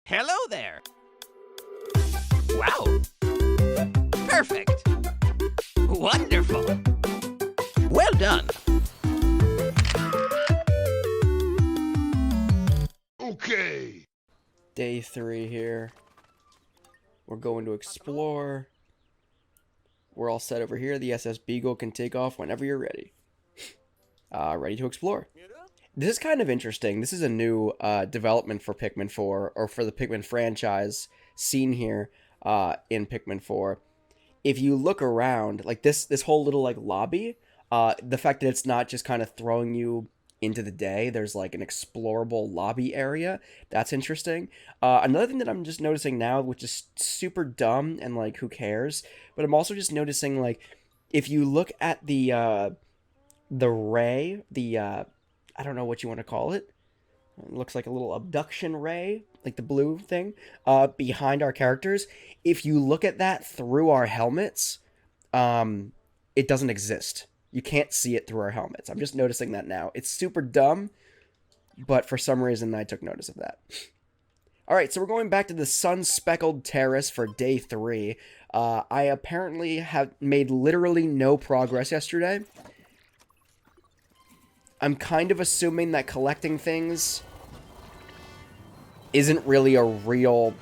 Hello there. Wow. Perfect. Wonderful. Well done. Okay. Day 3 here. We're going to explore. We're all set over here. The SS Beagle can take off whenever you're ready. Ready to explore. This is kind of interesting. This is a new development for Pikmin 4, or for the Pikmin franchise seen here in Pikmin 4. If you look around, like this whole little like lobby, the fact that it's not just kind of throwing you into the day, there's like an explorable lobby area. That's interesting. Another thing that I'm just noticing now, which is super dumb and like who cares, but I'm also just noticing like if you look at the ray, I don't know what you want to call it. It looks like a little abduction ray, like the blue thing, behind our characters. If you look at that through our helmets, it doesn't exist. You can't see it through our helmets. I'm just noticing that now. It's super dumb, but for some reason I took notice of that. All right, so we're going back to the sun-speckled terrace for day 3. I apparently have made literally no progress yesterday. I'm kind of assuming that collecting things isn't really a real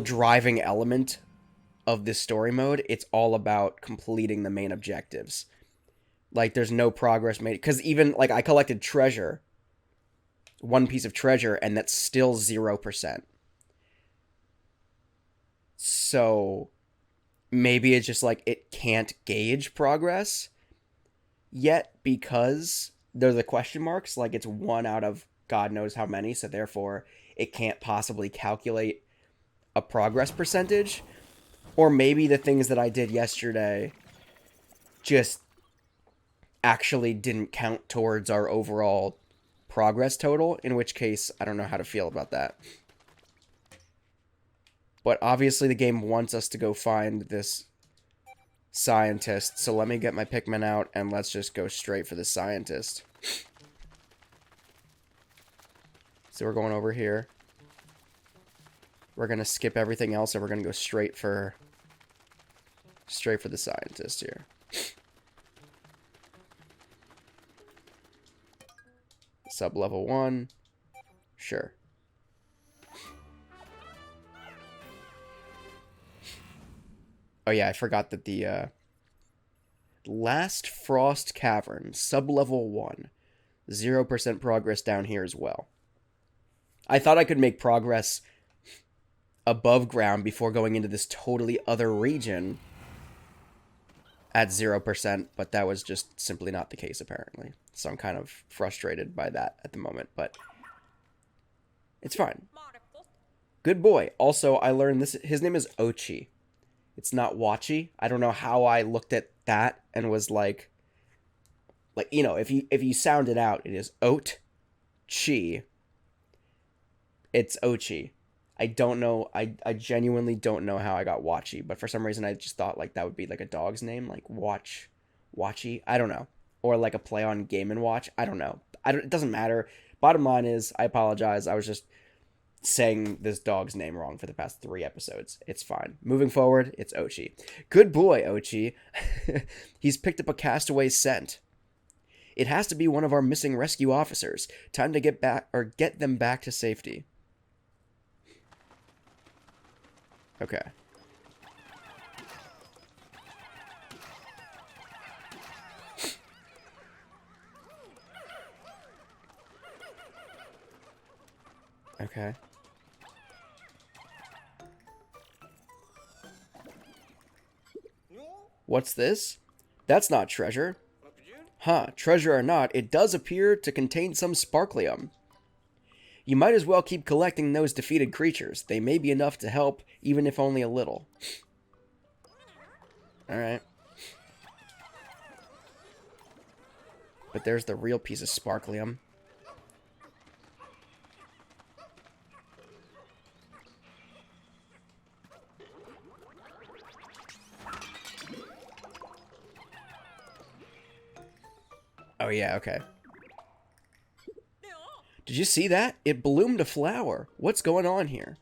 driving element of this story mode. It's all about completing the main objectives. Like, there's no progress made. Because even, like, I collected treasure. One piece of treasure, and that's still 0%. So, maybe it's just, like, it can't gauge progress yet because they're the question marks. Like, it's 1 out of God knows how many, so therefore it can't possibly calculate a progress percentage. Or maybe the things that I did yesterday just actually didn't count towards our overall progress total, in which case I don't know how to feel about that. But obviously the game wants us to go find this scientist, so let me get my Pikmin out and let's just go straight for the scientist. So we're going over here. We're gonna skip everything else and we're gonna go straight for the scientist here. Sub-level 1. Sure. Oh yeah, I forgot that the Last Frost Cavern, sub-level 1. 0% progress down here as well. I thought I could make progress above ground before going into this totally other region at 0%, but that was just simply not the case, apparently. So I'm kind of frustrated by that at the moment, but it's fine. Good boy. Also, I learned this. His name is Ochi. It's not Wachi. I don't know how I looked at that and was like, you know, if you sound it out, it is Oat-chi. It's Ochi. I don't know. I genuinely don't know how I got Wachi, but for some reason I just thought like that would be like a dog's name, like Wachi. I don't know, or like a play on Game & Watch. I don't know. It doesn't matter. Bottom line is, I apologize. I was just saying this dog's name wrong for the past 3 episodes. It's fine. Moving forward, it's Ochi. Good boy, Ochi. He's picked up a castaway scent. It has to be one of our missing rescue officers. Time to get them back to safety. Okay. Okay. What's this? That's not treasure. Huh, treasure or not, it does appear to contain some sparklium. You might as well keep collecting those defeated creatures. They may be enough to help, even if only a little. Alright. But there's the real piece of sparklium. Oh yeah, okay. Did you see that? It bloomed a flower. What's going on here?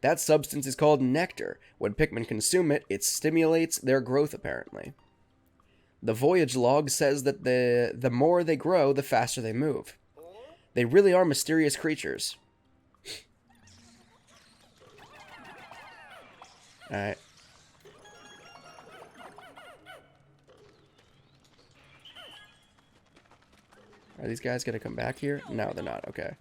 That substance is called nectar. When Pikmin consume it, it stimulates their growth, apparently. The voyage log says that the more they grow, the faster they move. They really are mysterious creatures. Alright. Are these guys gonna come back here? No, they're not. Okay.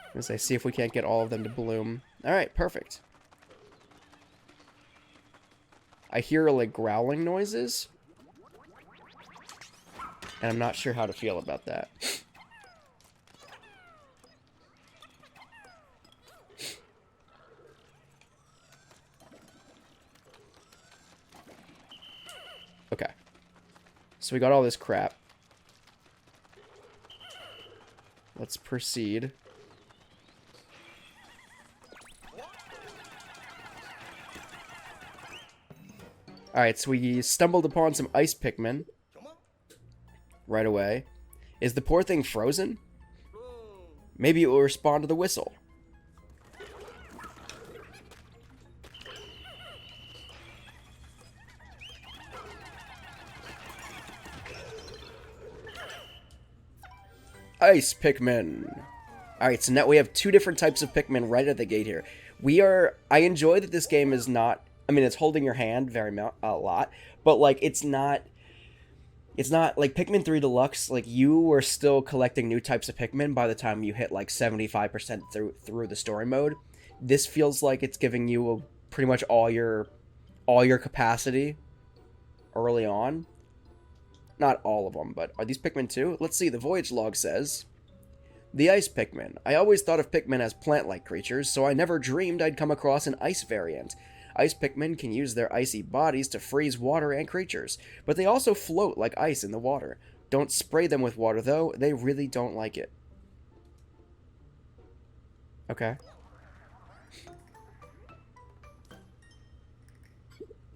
I'm gonna say, see if we can't get all of them to bloom. Alright, perfect. I hear, like, growling noises. And I'm not sure how to feel about that. Okay. So we got all this crap. Let's proceed. Alright, so we stumbled upon some ice Pikmin. Right away. Is the poor thing frozen? Maybe it will respond to the whistle. Ice Pikmin. Alright, so now we have two different types of Pikmin right at the gate here. I enjoy that this game is not, I mean, it's holding your hand a lot, but, like, it's not like Pikmin 3 Deluxe, like, you were still collecting new types of Pikmin by the time you hit, like, 75% through the story mode. This feels like it's giving you pretty much all your capacity early on. Not all of them, but are these Pikmin too? Let's see, the voyage log says, the ice Pikmin. I always thought of Pikmin as plant-like creatures, so I never dreamed I'd come across an ice variant. Ice Pikmin can use their icy bodies to freeze water and creatures, but they also float like ice in the water. Don't spray them with water, though. They really don't like it. Okay.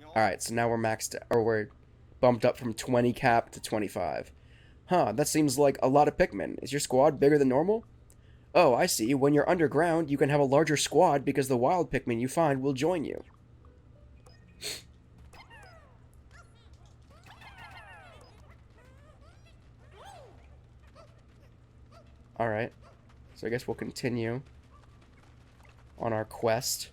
Alright, so now we're maxed, or we're bumped up from 20 cap to 25. Huh, that seems like a lot of Pikmin. Is your squad bigger than normal? Oh, I see. When you're underground, you can have a larger squad because the wild Pikmin you find will join you. Alright, so I guess we'll continue on our quest.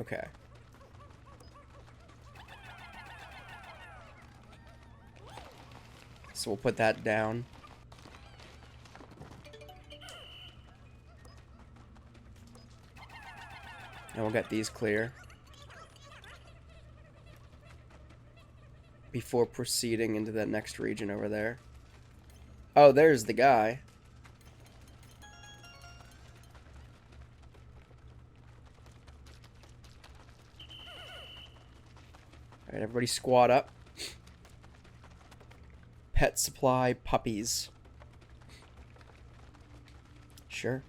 Okay. So we'll put that down. And we'll get these clear before proceeding into that next region over there. Oh, there's the guy. Alright, everybody squad up. Pet supply puppies. Sure.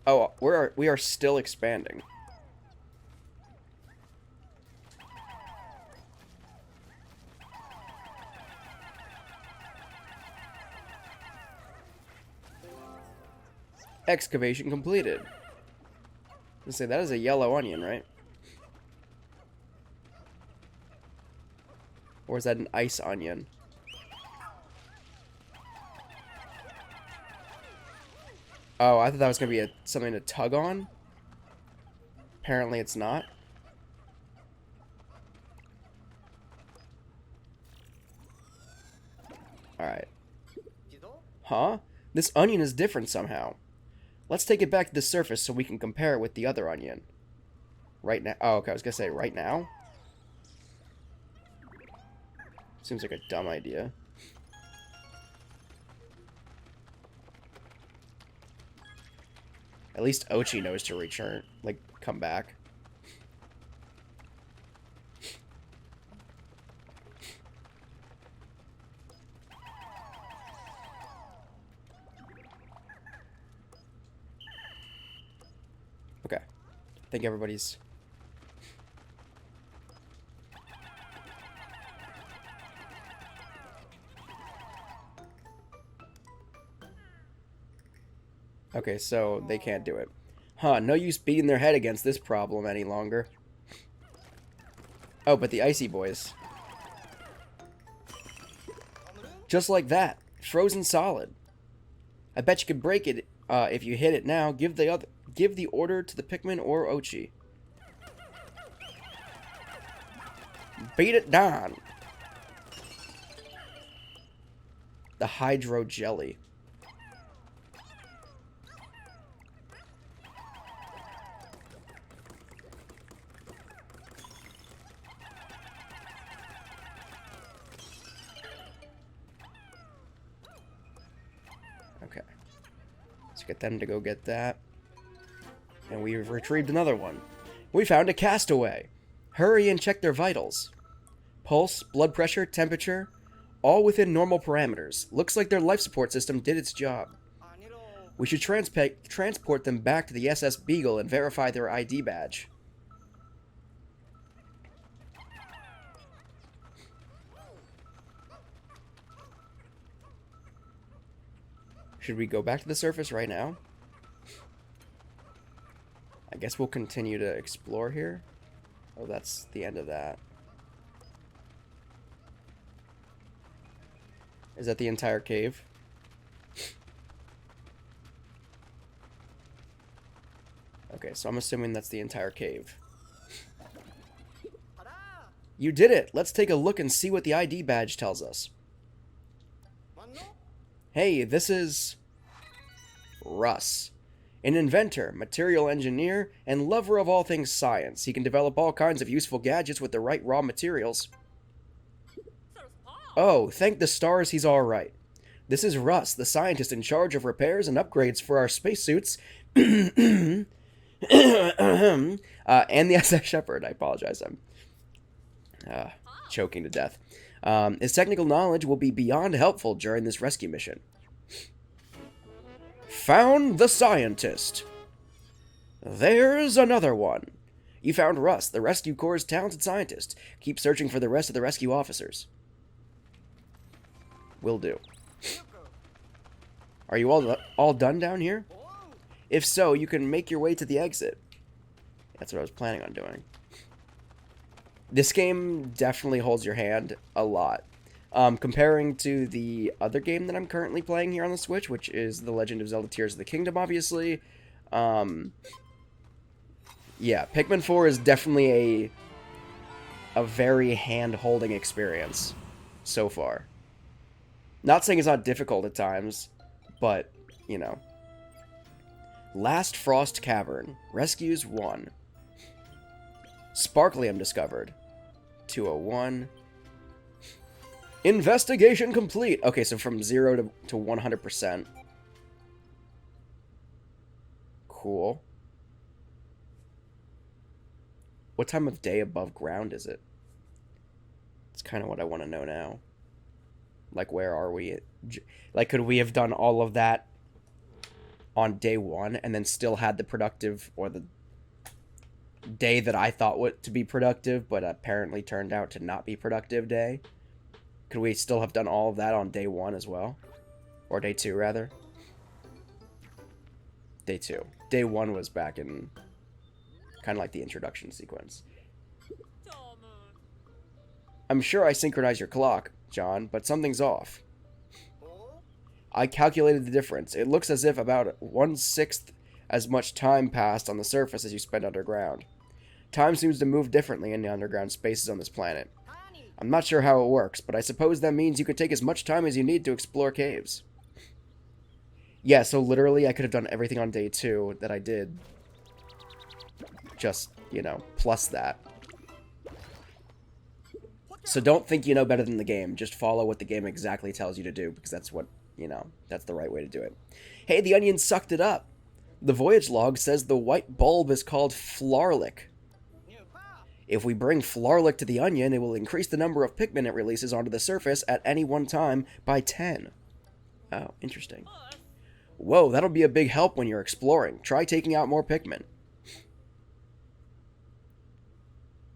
Oh, we are still expanding. Excavation completed. Let's say that is a yellow onion, right? Or is that an ice onion? Oh, I thought that was going to be something to tug on. Apparently it's not. Huh? This onion is different somehow. Let's take it back to the surface so we can compare it with the other onion. Right now? Oh, okay, I was gonna say right now? Seems like a dumb idea. At least Ochi knows to return, like, come back. Okay. I think everybody's... Okay, so they can't do it. Huh, no use beating their head against this problem any longer. Oh, but the icy boys. Just like that. Frozen solid. I bet you could break it if you hit it now. Give the order to the Pikmin or Ochi. Beat it down. The Hydro Jelly. Okay. Let's get them to go get that. And we've retrieved another one. We found a castaway. Hurry and check their vitals. Pulse, blood pressure, temperature, all within normal parameters. Looks like their life support system did its job. We should transport them back to the SS Beagle and verify their ID badge. Should we go back to the surface right now? I guess we'll continue to explore here. Oh, that's the end of that. Is that the entire cave? Okay, so I'm assuming that's the entire cave. You did it! Let's take a look and see what the ID badge tells us. Hey, this is... Russ. An inventor, material engineer, and lover of all things science. He can develop all kinds of useful gadgets with the right raw materials. Oh, thank the stars he's alright. This is Russ, the scientist in charge of repairs and upgrades for our spacesuits. And the SS Shepherd. I apologize, I'm choking to death. His technical knowledge will be beyond helpful during this rescue mission. Found the scientist. There's another one. You found Russ, the Rescue Corps' talented scientist. Keep searching for the rest of the rescue officers. Will do. Are you all done down here? If so, you can make your way to the exit. That's what I was planning on doing. This game definitely holds your hand a lot. Comparing to the other game that I'm currently playing here on the Switch, which is The Legend of Zelda Tears of the Kingdom, obviously. Yeah, Pikmin 4 is definitely a very hand-holding experience so far. Not saying it's not difficult at times, but, you know. Last Frost Cavern. Rescues 1. Sparklium discovered. 201. Investigation complete. Okay, so from 0 to 100%. Cool. What time of day above ground is it? It's kind of what I want to know now. Like, where are we? Like, could we have done all of that on day 1 and then still had the productive, or the day that I thought to be productive, but apparently turned out to not be productive day? Could we still have done all of that on day 1 as well? Or day 2, rather? Day 2. Day 1 was back in kind of like the introduction sequence. I'm sure I synchronized your clock, John, but something's off. I calculated the difference. It looks as if about 1/6 as much time passed on the surface as you spent underground. Time seems to move differently in the underground spaces on this planet. I'm not sure how it works, but I suppose that means you could take as much time as you need to explore caves. Yeah, so literally I could have done everything on day 2 that I did. Just, you know, plus that. So don't think you know better than the game. Just follow what the game exactly tells you to do, because that's what, you know, that's the right way to do it. Hey, the onion sucked it up. The voyage log says the white bulb is called Flarlick. If we bring Flarlick to the onion, it will increase the number of Pikmin it releases onto the surface at any one time by 10. Oh, interesting. Whoa, that'll be a big help when you're exploring. Try taking out more Pikmin.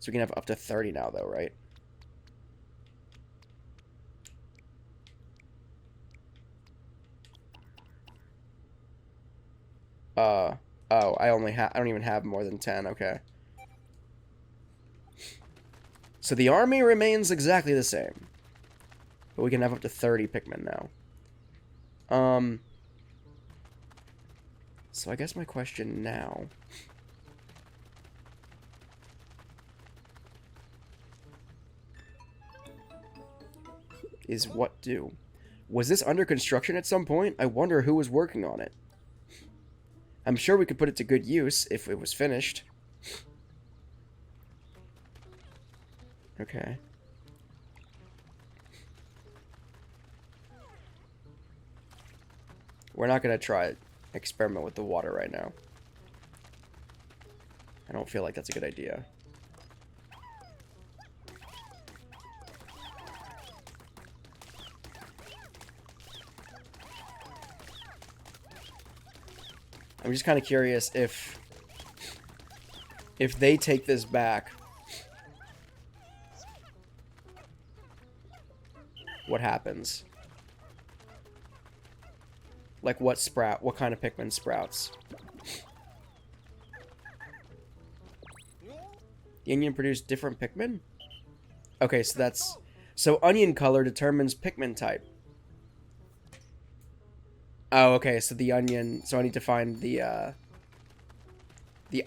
So we can have up to 30 now, though, right? Oh, I don't even have more than 10, okay. So the army remains exactly the same. But we can have up to 30 Pikmin now. So I guess my question now is what do? Was this under construction at some point? I wonder who was working on it. I'm sure we could put it to good use if it was finished. Okay. We're not going to try experiment with the water right now. I don't feel like that's a good idea. I'm just kind of curious if they take this back, what happens? Like what kind of Pikmin sprouts? The onion produced different Pikmin? Okay, so onion color determines Pikmin type. Oh, okay, so the onion, so I need to find the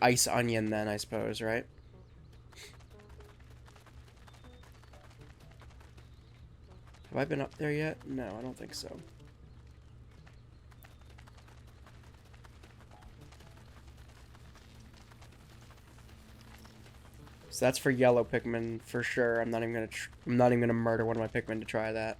ice onion then, I suppose, right? Have I been up there yet? No, I don't think so. So that's for yellow Pikmin for sure. I'm not even gonna murder one of my Pikmin to try that.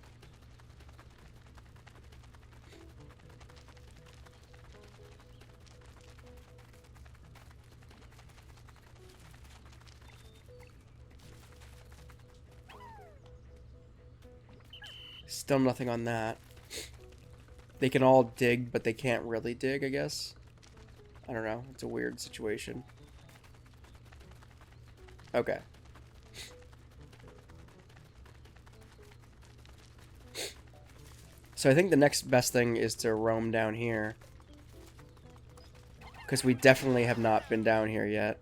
Still nothing on that. They can all dig, but they can't really dig, I guess. I don't know. It's a weird situation. Okay. So I think the next best thing is to roam down here. Because we definitely have not been down here yet.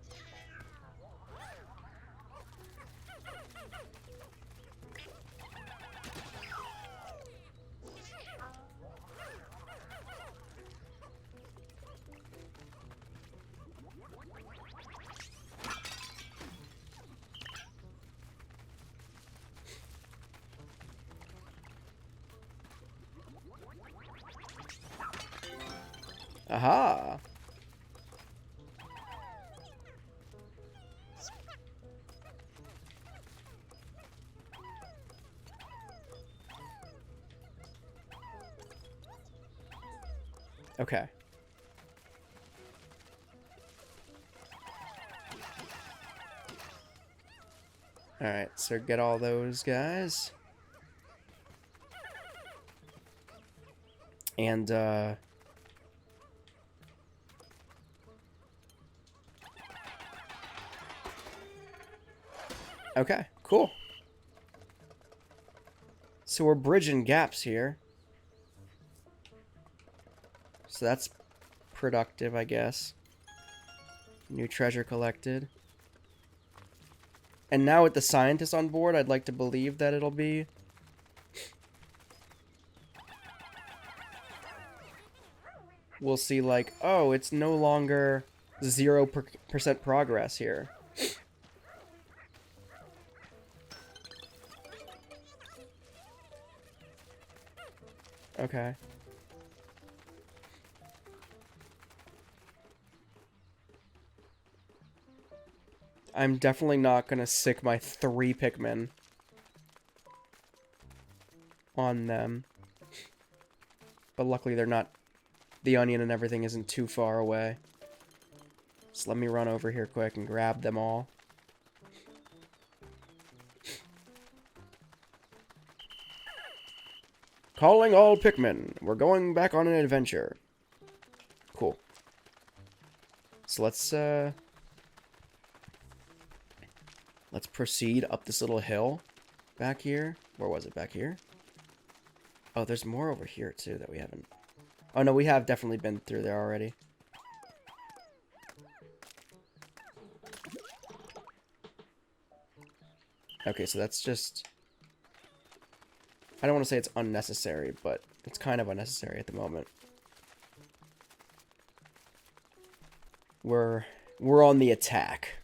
Aha! Okay. Alright, so get all those guys. And, okay, cool. So we're bridging gaps here. So that's productive, I guess. New treasure collected. And now with the scientists on board, I'd like to believe that it'll be... We'll see, like, oh, it's no longer 0% progress here. Okay. I'm definitely not gonna sick my 3 Pikmin on them. But luckily they're not... The onion and everything isn't too far away. So let me run over here quick and grab them all. Calling all Pikmin. We're going back on an adventure. Cool. So let's proceed up this little hill back here. Where was it? Back here? Oh, there's more over here too that we haven't... Oh no, we have definitely been through there already. Okay, so that's just... I don't want to say it's unnecessary, but it's kind of unnecessary at the moment. We're on the attack.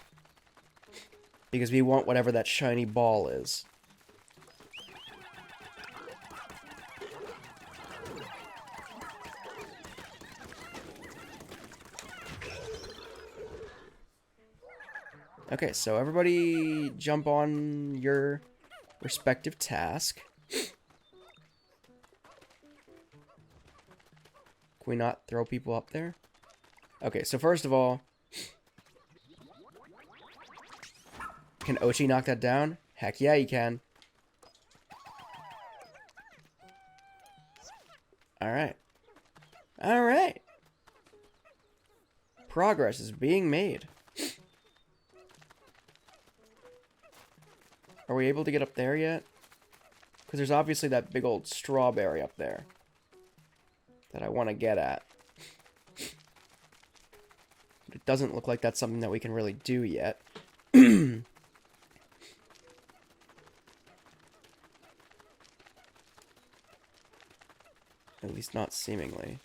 Because we want whatever that shiny ball is. Okay, so everybody jump on your respective task. Can we not throw people up there? Okay, so first of all... Can Ochi knock that down? Heck yeah, you can. Alright. Alright. Progress is being made. Are we able to get up there yet? Because there's obviously that big old strawberry up there that I want to get at. But it doesn't look like that's something that we can really do yet. At least not seemingly.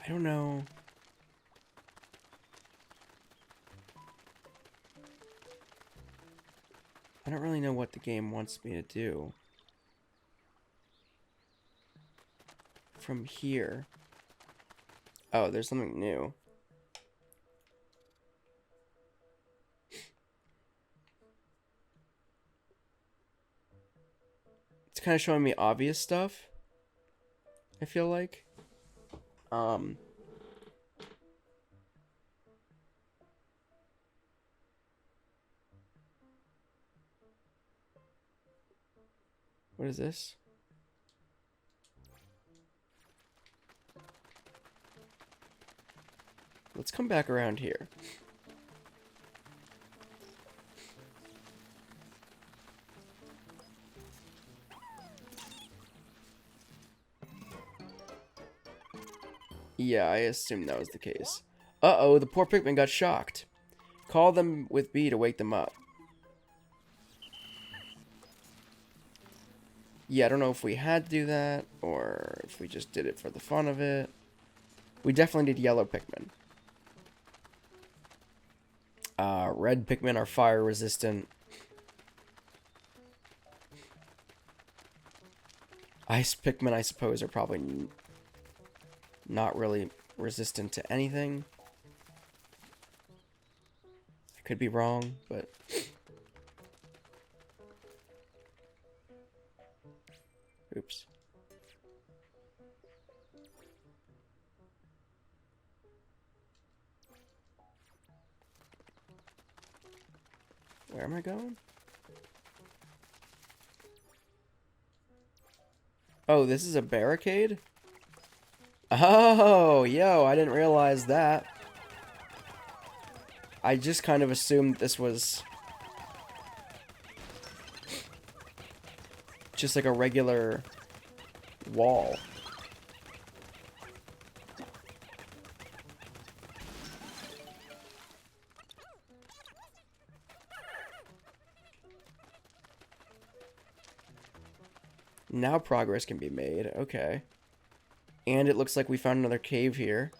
I don't know. I don't really know what the game wants me to do. From here. Oh, there's something new. It's kind of showing me obvious stuff, I feel like. What is this? Let's come back around here. Yeah, I assumed that was the case. Uh-oh, the poor Pikmin got shocked. Call them with B to wake them up. Yeah, I don't know if we had to do that, or if we just did it for the fun of it. We definitely did yellow Pikmin. Red Pikmin are fire resistant. Ice Pikmin, I suppose, are probably not really resistant to anything. I could be wrong, but... Oops. Where am I going? Oh, this is a barricade? Oh, yo, I didn't realize that. I just kind of assumed this was just like a regular wall. Now progress can be made. Okay. And it looks like we found another cave here.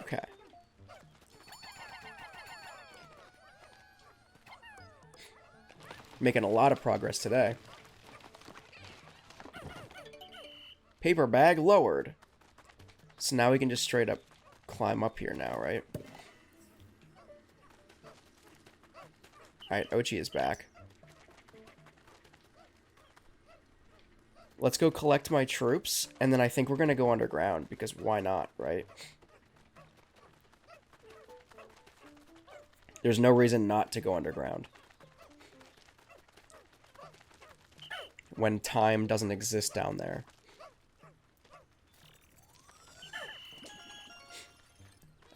Okay. Making a lot of progress today. Paper bag lowered. So now we can just straight up climb up here now, right? Alright, Ochi is back. Let's go collect my troops, and then I think we're gonna go underground, because why not, right? There's no reason not to go underground. When time doesn't exist down there.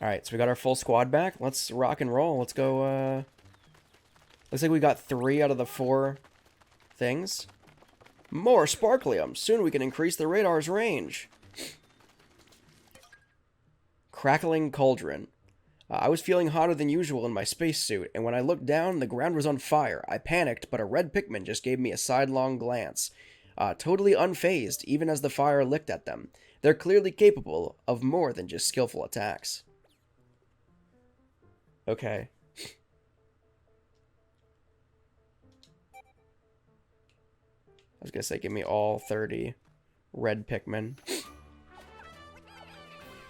Alright, so we got our full squad back. Let's rock and roll. Let's go, looks like we got 3 out of the 4 things. More sparklium. Soon we can increase the radar's range. Crackling cauldron. I was feeling hotter than usual in my spacesuit, and when I looked down, the ground was on fire. I panicked, but a red Pikmin just gave me a sidelong glance. Totally unfazed, even as the fire licked at them. They're clearly capable of more than just skillful attacks. Okay. I was gonna say, give me all 30 red Pikmin.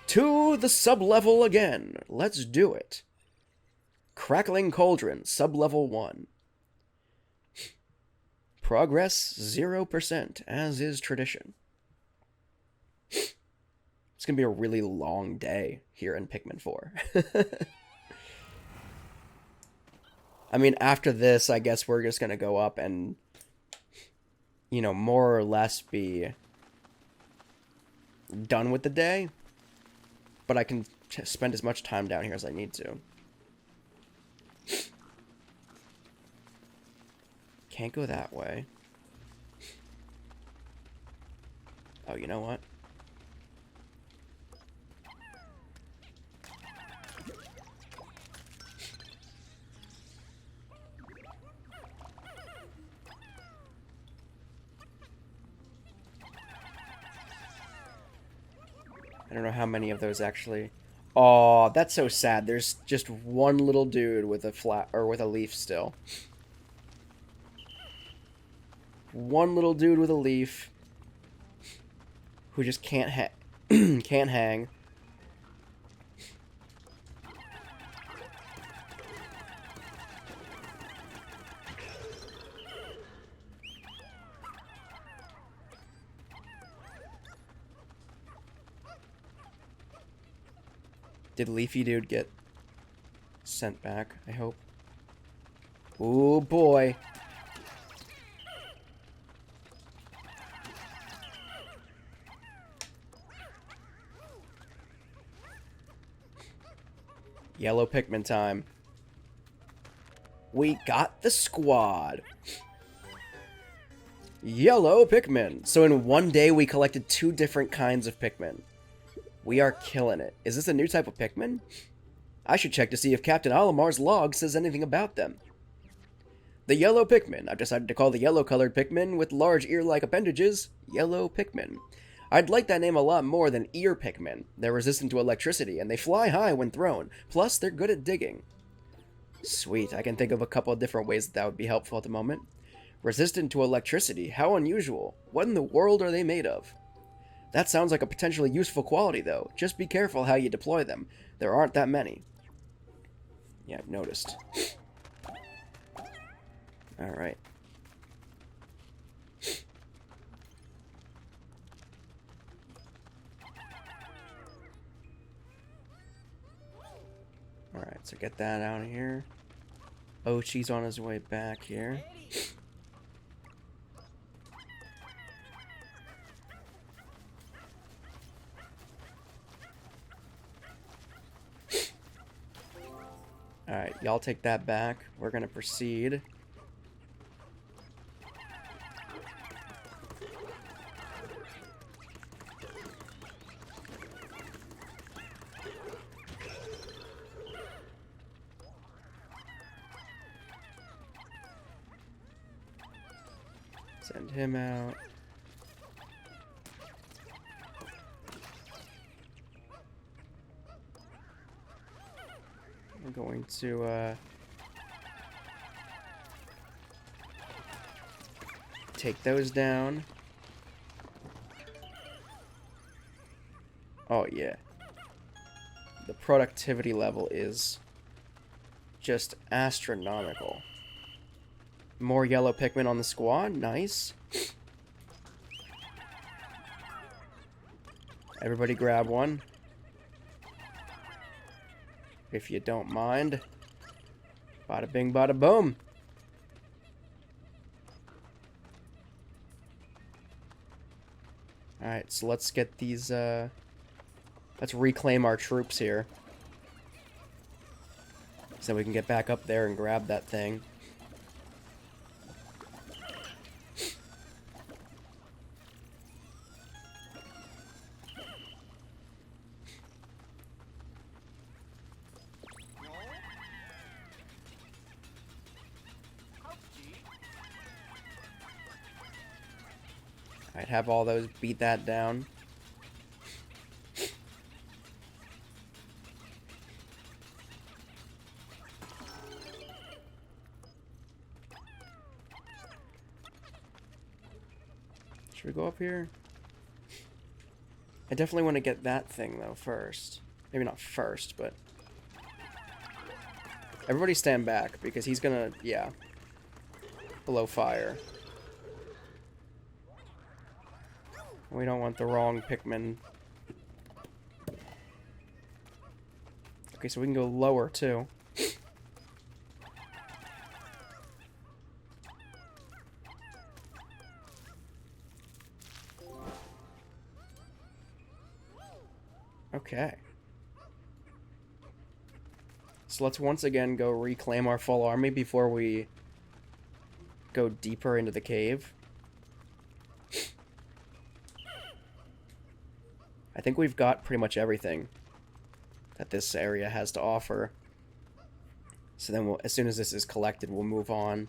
To the sub-level again. Let's do it. Crackling Cauldron, sub-level 1. Progress 0%, as is tradition. It's gonna be a really long day here in Pikmin 4. I mean, after this, I guess we're just gonna go up and, you know, more or less be done with the day. But I can spend as much time down here as I need to. Can't go that way. Oh, you know what? I don't know how many of those actually. Oh, that's so sad. There's just one little dude with a with a leaf still. One little dude with a leaf who just can't can't hang. Did Leafy Dude get sent back? I hope. Oh boy. Yellow Pikmin time. We got the squad. Yellow Pikmin. So in one day we collected 2 different kinds of Pikmin. We are killing it. Is this a new type of Pikmin? I should check to see if Captain Olimar's log says anything about them. The Yellow Pikmin. I've decided to call the yellow-colored Pikmin with large ear-like appendages Yellow Pikmin. I'd like that name a lot more than Ear Pikmin. They're resistant to electricity, and they fly high when thrown. Plus, they're good at digging. Sweet. I can think of a couple of different ways that would be helpful at the moment. Resistant to electricity. How unusual. What in the world are they made of? That sounds like a potentially useful quality, though. Just be careful how you deploy them. There aren't that many. Yeah, I've noticed. Alright. Alright, so get that out of here. Ochi's on his way back here. Alright, y'all take that back. We're gonna proceed. Send him out. We're going to take those down. Oh yeah. The productivity level is just astronomical. More yellow Pikmin on the squad. Nice. Everybody grab one. If you don't mind. Bada bing, bada boom. Alright, so let's get these, let's reclaim our troops here. So we can get back up there and grab that thing. I'd have all those beat that down. Should we go up here? I definitely want to get that thing though first. Maybe not first, but everybody stand back because he's gonna, yeah, blow fire. We don't want the wrong Pikmin. Okay, so we can go lower, too. Okay. So let's once again go reclaim our full army before we go deeper into the cave. I think we've got pretty much everything that this area has to offer. So then as soon as this is collected, we'll move on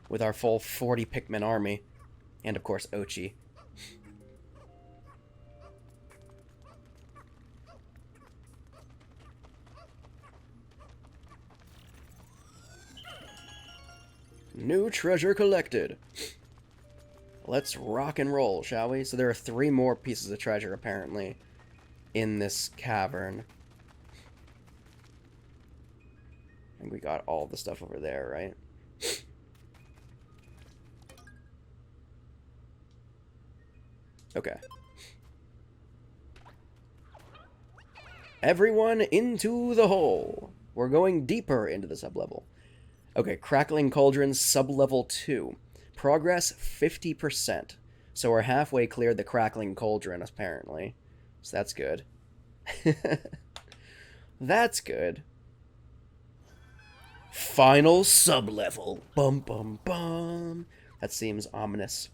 with our full 40 Pikmin army. And of course, Ochi. New treasure collected. Let's rock and roll, shall we? So there are 3 more pieces of treasure, apparently, in this cavern. I think we got all the stuff over there, right? Okay. Everyone into the hole. We're going deeper into the sublevel. Okay, Crackling Cauldron, sublevel 2. Progress 50%. So we're halfway cleared the Crackling Cauldron, apparently. So that's good. That's good. Final sublevel. Bum bum bum. That seems ominous.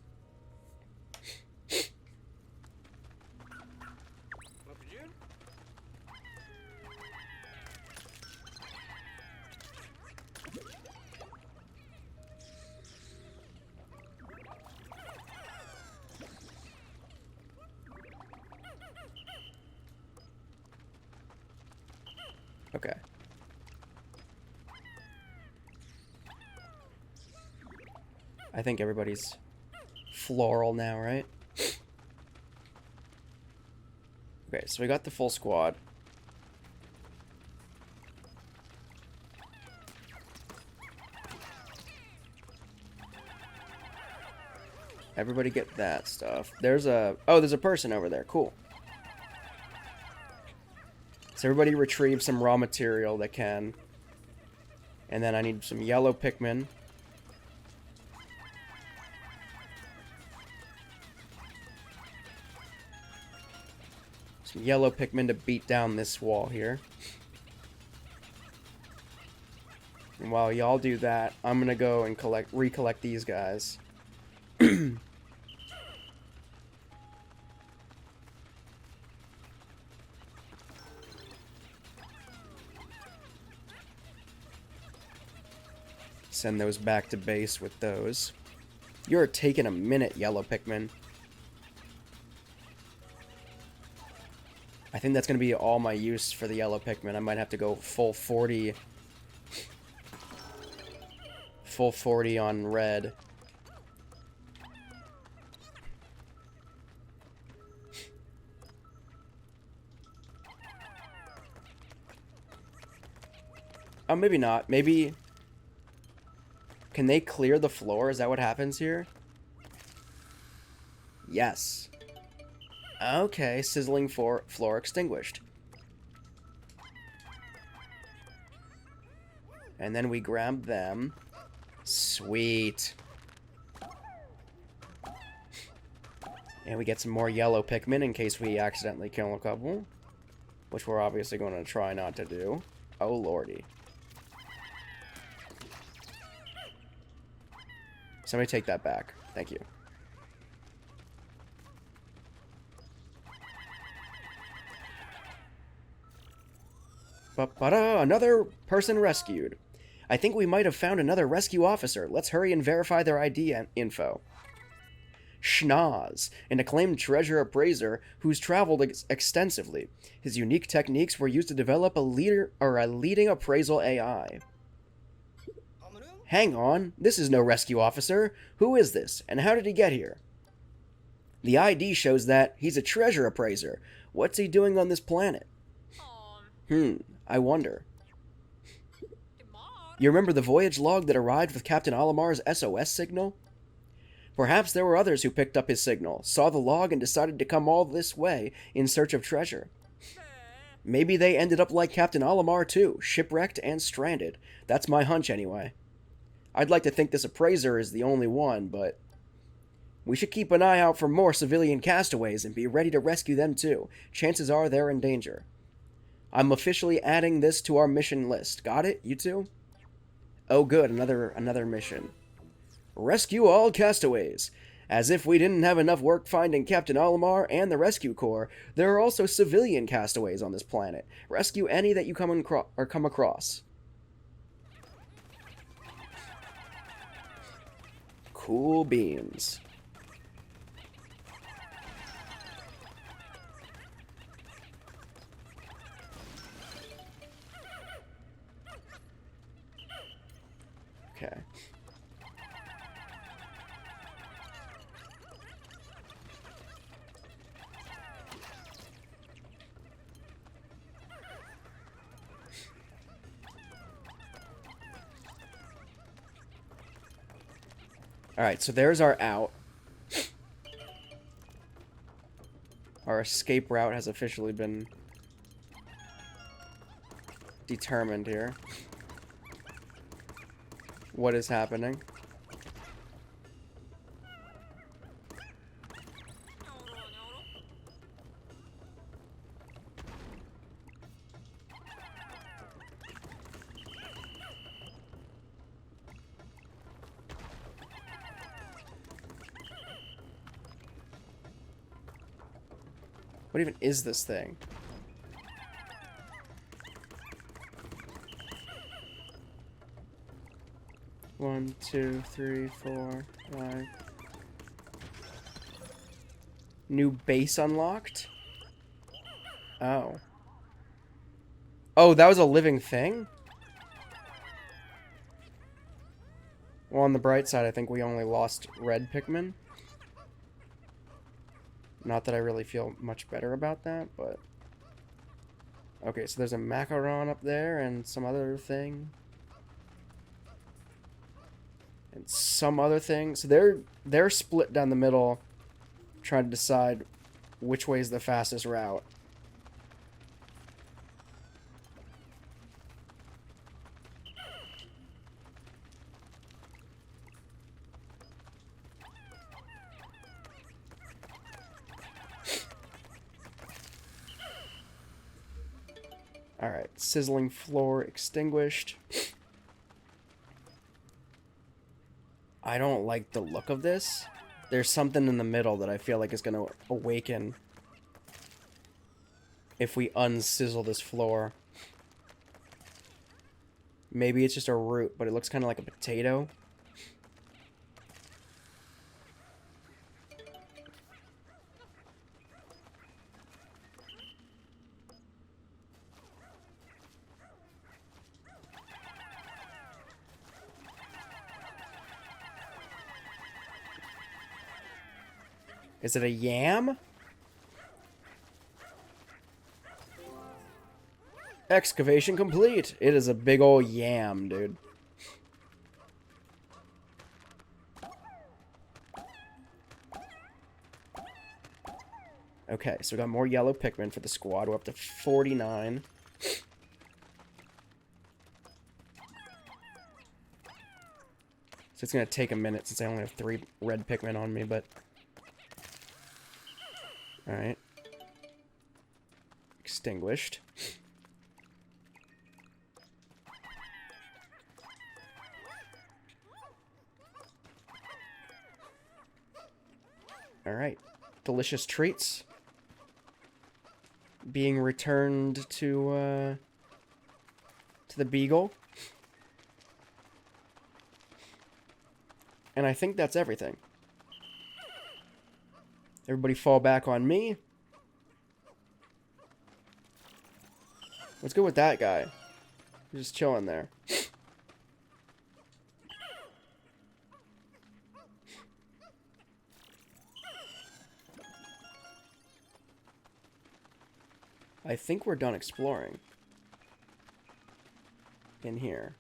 Okay. I think everybody's floral now, right? Okay, so we got the full squad. Everybody get that stuff. There's a... Oh, there's a person over there. Cool. So everybody retrieve some raw material that can. And then I need some yellow Pikmin. Some yellow Pikmin to beat down this wall here. And while y'all do that, I'm gonna go and recollect these guys. Send those back to base with those. You're taking a minute, yellow Pikmin. I think that's going to be all my use for the yellow Pikmin. I might have to go full 40. Full 40 on red. Oh, maybe not. Maybe... Can they clear the floor? Is that what happens here? Yes. Okay, sizzling floor extinguished. And then we grab them. Sweet. And we get some more yellow Pikmin in case we accidentally kill a couple. Which we're obviously going to try not to do. Oh, lordy. Somebody take that back. Thank you. Ba-ba-da! Another person rescued. I think we might have found another rescue officer. Let's hurry and verify their ID info. Schnoz, an acclaimed treasure appraiser who's traveled extensively. His unique techniques were used to develop a leading appraisal AI. Hang on, this is no rescue officer. Who is this, and how did he get here? The ID shows that he's a treasure appraiser. What's he doing on this planet? I wonder. You remember the voyage log that arrived with Captain Olimar's SOS signal? Perhaps there were others who picked up his signal, saw the log, and decided to come all this way in search of treasure. Maybe they ended up like Captain Olimar too, shipwrecked and stranded. That's my hunch anyway. I'd like to think this appraiser is the only one, but... We should keep an eye out for more civilian castaways and be ready to rescue them too. Chances are they're in danger. I'm officially adding this to our mission list. Got it, you two? Oh good, another mission. Rescue all castaways. As if we didn't have enough work finding Captain Olimar and the Rescue Corps, there are also civilian castaways on this planet. Rescue any that you come across. Cool beans. Okay. Alright, so there's our out. Our escape route has officially been determined here. What is happening? What even is this thing? One, two, three, four, five. New base unlocked? Oh. Oh, that was a living thing? Well, on the bright side, I think we only lost red Pikmin. Not that I really feel much better about that, but... Okay, so there's a macaron up there and some other thing. And some other thing. So they're split down the middle, trying to decide which way is the fastest route. Alright, sizzling floor extinguished. I don't like the look of this. There's something in the middle that I feel like is going to awaken if we unsizzle this floor. Maybe it's just a root, but it looks kind of like a potato. Is it a yam? Excavation complete. It is a big ol' yam, dude. Okay, so we got more yellow Pikmin for the squad. We're up to 49. So it's gonna take a minute since I only have 3 red Pikmin on me, but... Alright. Extinguished. Alright. Delicious treats. Being returned to the Beagle. And I think that's everything. Everybody fall back on me. Let's go with that guy. He's just chilling there. I think we're done exploring. In here.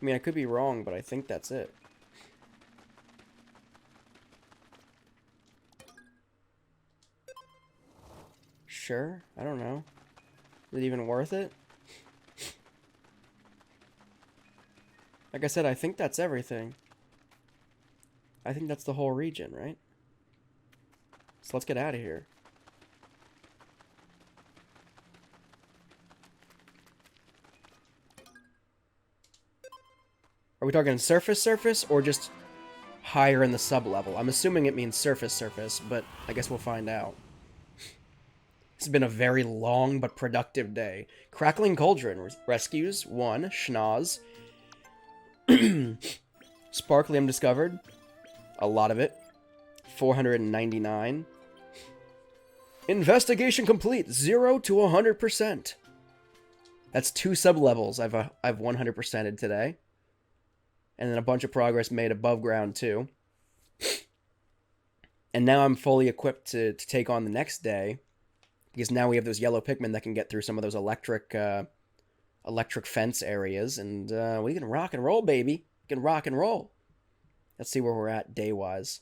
I mean, I could be wrong, but I think that's it. Sure? I don't know. Is it even worth it? Like I said, I think that's everything. I think that's the whole region, right? So let's get out of here. Are we talking surface, or just higher in the sub-level? I'm assuming it means surface, but I guess we'll find out. This has been a very long but productive day. Crackling Cauldron rescues 1. Schnoz. Sparklium discovered. A lot of it. 499. Investigation complete. 0 to 100%. That's 2 sub-levels I've 100%ed today. And then a bunch of progress made above ground, too. And now I'm fully equipped to take on the next day. Because now we have those yellow Pikmin that can get through some of those electric fence areas. And we can rock and roll, baby. We can rock and roll. Let's see where we're at day-wise.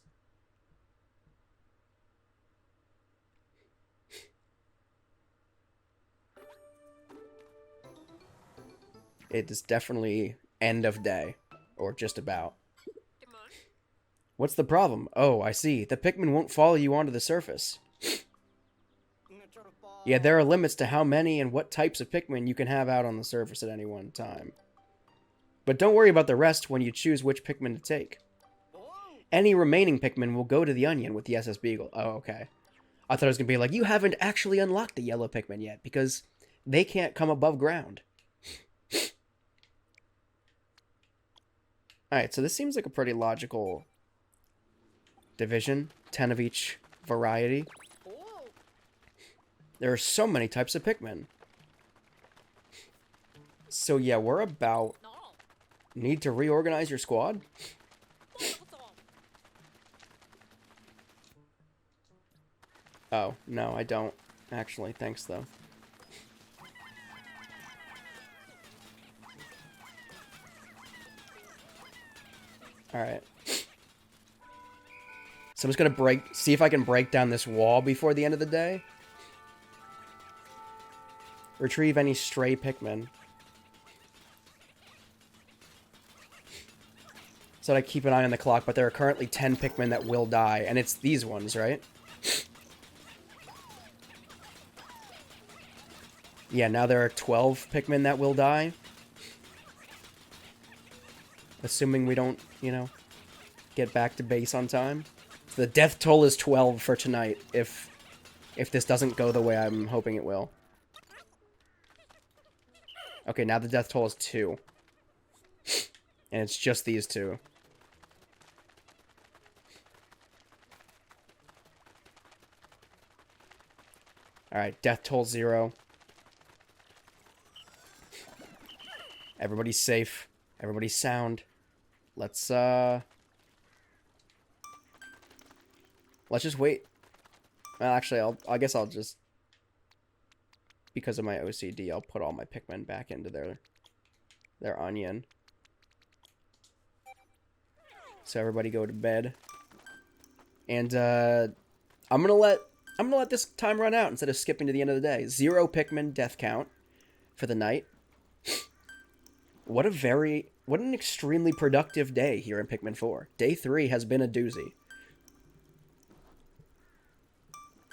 It is definitely end of day. Or just about. What's the problem? Oh, I see. The Pikmin won't follow you onto the surface. Yeah, there are limits to how many and what types of Pikmin you can have out on the surface at any one time. But don't worry about the rest when you choose which Pikmin to take. Any remaining Pikmin will go to the Onion with the SS Beagle. Oh, okay. I thought it was going to be like, you haven't actually unlocked the yellow Pikmin yet, because they can't come above ground. Alright, so this seems like a pretty logical division. 10 of each variety. There are so many types of Pikmin. So yeah, we're about... Need to reorganize your squad? Oh, no, I don't. Actually, thanks though. Alright. So I'm just gonna see if I can break down this wall before the end of the day. Retrieve any stray Pikmin. So I keep an eye on the clock, but there are currently 10 Pikmin that will die, and it's these ones, right? Yeah, now there are 12 Pikmin that will die. Assuming we don't, you know, get back to base on time. The death toll is 12 for tonight, if this doesn't go the way I'm hoping it will. Okay, now the death toll is 2. And it's just these two. Alright, death toll 0. Everybody's safe. Everybody's sound. Let's just wait. Well, actually, I guess I'll just, because of my OCD, I'll put all my Pikmin back into their onion. So everybody go to bed. And I'm gonna let this time run out instead of skipping to the end of the day. 0 Pikmin death count for the night. What an extremely productive day here in Pikmin 4. Day 3 has been a doozy.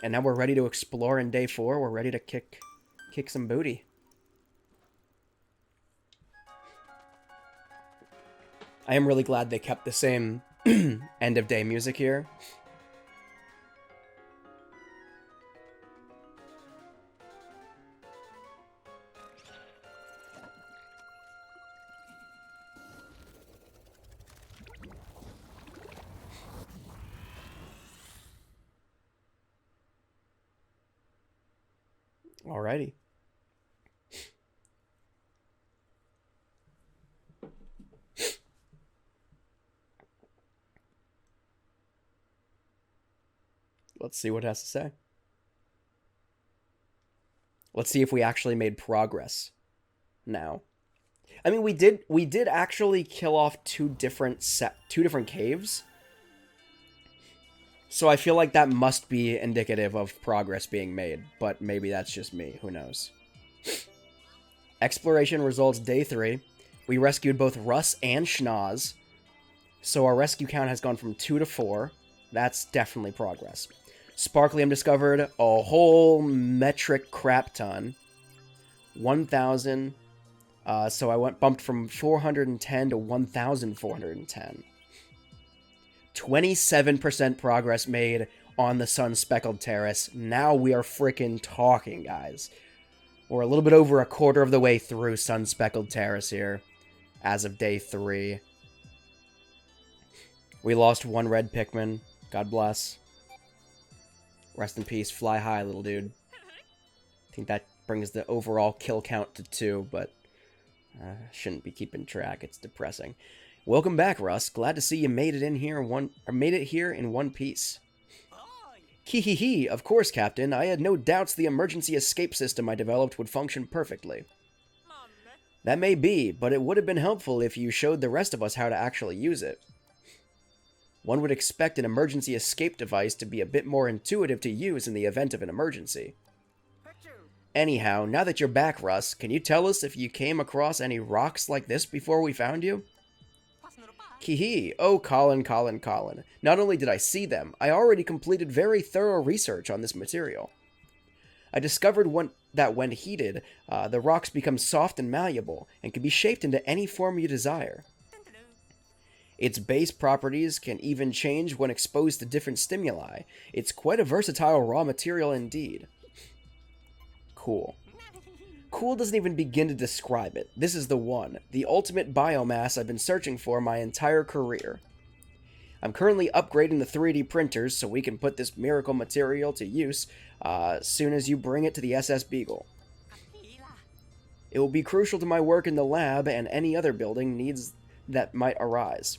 And now we're ready to explore in day 4. We're ready to kick some booty. I am really glad they kept the same end of day music here. Alrighty. Let's see what it has to say. Let's see if we actually made progress now. I mean, we did actually kill off two different caves. So I feel like that must be indicative of progress being made, but maybe that's just me. Who knows? Exploration results day 3. We rescued both Russ and Schnoz. So our rescue count has gone from 2 to 4. That's definitely progress. Sparklium discovered a whole metric crap ton. 1,000. So I bumped from 410 to 1,410. 27% progress made on the sun-speckled terrace. Now we are freaking talking, guys. We're a little bit over a quarter of the way through sun-speckled terrace here, as of day 3. We lost 1 red Pikmin. God bless. Rest in peace. Fly high, little dude. I think that brings the overall kill count to 2, but shouldn't be keeping track. It's depressing. Welcome back, Russ. Glad to see you made it here in one piece. Hee. Of course, Captain. I had no doubts the emergency escape system I developed would function perfectly. That may be, but it would have been helpful if you showed the rest of us how to actually use it. One would expect an emergency escape device to be a bit more intuitive to use in the event of an emergency. Anyhow, now that you're back, Russ, can you tell us if you came across any rocks like this before we found you? Hee. Oh, Colin. Not only did I see them, I already completed very thorough research on this material. I discovered that when heated, the rocks become soft and malleable, and can be shaped into any form you desire. Its base properties can even change when exposed to different stimuli. It's quite a versatile raw material indeed. Cool. Cool doesn't even begin to describe it. This is the one, the ultimate biomass I've been searching for my entire career. I'm currently upgrading the 3D printers so we can put this miracle material to use soon as you bring it to the SS Beagle. It will be crucial to my work in the lab and any other building needs that might arise.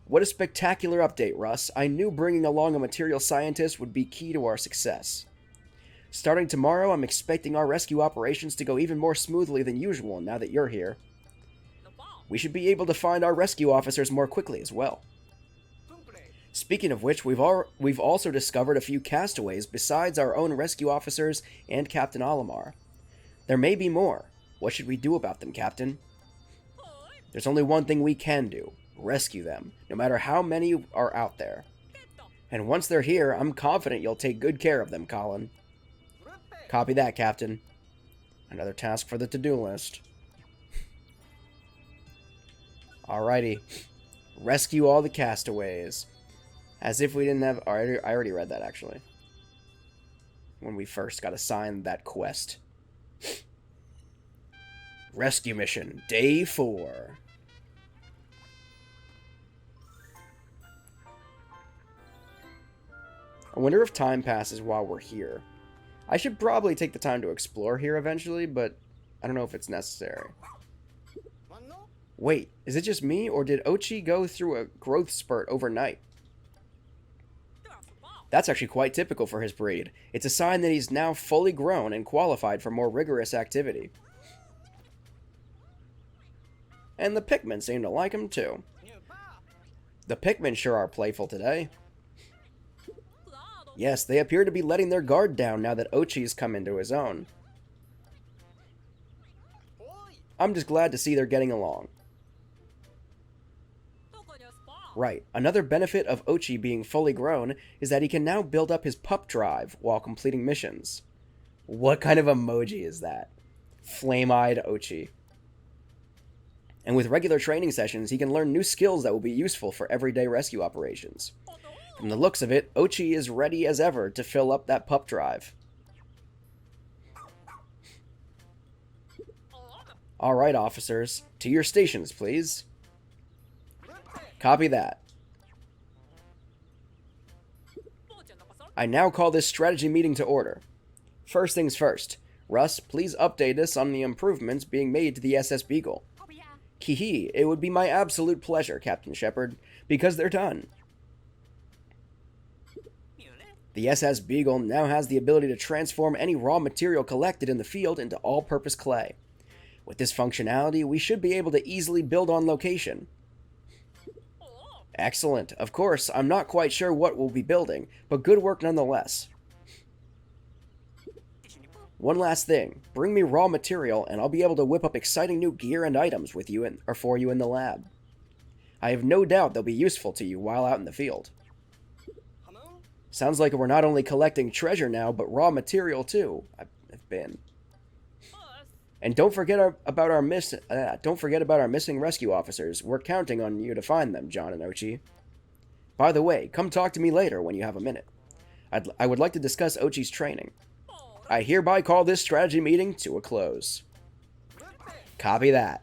What a spectacular update, Russ. I knew bringing along a material scientist would be key to our success. Starting tomorrow, I'm expecting our rescue operations to go even more smoothly than usual now that you're here. We should be able to find our rescue officers more quickly as well. Speaking of which, we've also discovered a few castaways besides our own rescue officers and Captain Olimar. There may be more. What should we do about them, Captain? There's only one thing we can do. Rescue them, no matter how many are out there. And once they're here, I'm confident you'll take good care of them, Colin. Copy that, Captain. Another task for the to-do list. Alrighty. Rescue all the castaways. As if we didn't have... I already read that, actually. When we first got assigned that quest. Rescue mission, day 4. I wonder if time passes while we're here. I should probably take the time to explore here eventually, but I don't know if it's necessary. Wait, is it just me, or did Ochi go through a growth spurt overnight? That's actually quite typical for his breed. It's a sign that he's now fully grown and qualified for more rigorous activity. And the Pikmin seem to like him too. The Pikmin sure are playful today. Yes, they appear to be letting their guard down now that Ochi's come into his own. I'm just glad to see they're getting along. Right, another benefit of Ochi being fully grown is that he can now build up his pup drive while completing missions. What kind of emoji is that? Flame-eyed Ochi. And with regular training sessions, he can learn new skills that will be useful for everyday rescue operations. From the looks of it, Ochi is ready as ever to fill up that pup drive. Alright, officers, to your stations, please. Copy that. I now call this strategy meeting to order. First things first, Russ, please update us on the improvements being made to the SS Beagle. Kihi, it would be my absolute pleasure, Captain Shepard, because they're done. The SS Beagle now has the ability to transform any raw material collected in the field into all-purpose clay. With this functionality, we should be able to easily build on location. Excellent. Of course, I'm not quite sure what we'll be building, but good work nonetheless. One last thing. Bring me raw material, and I'll be able to whip up exciting new gear and items with you or for you in the lab. I have no doubt they'll be useful to you while out in the field. Sounds like we're not only collecting treasure now, but raw material too. I've been. And don't forget about our missing rescue officers. We're counting on you to find them, John and Ochi. By the way, come talk to me later when you have a minute. I would like to discuss Ochi's training. I hereby call this strategy meeting to a close. Copy that.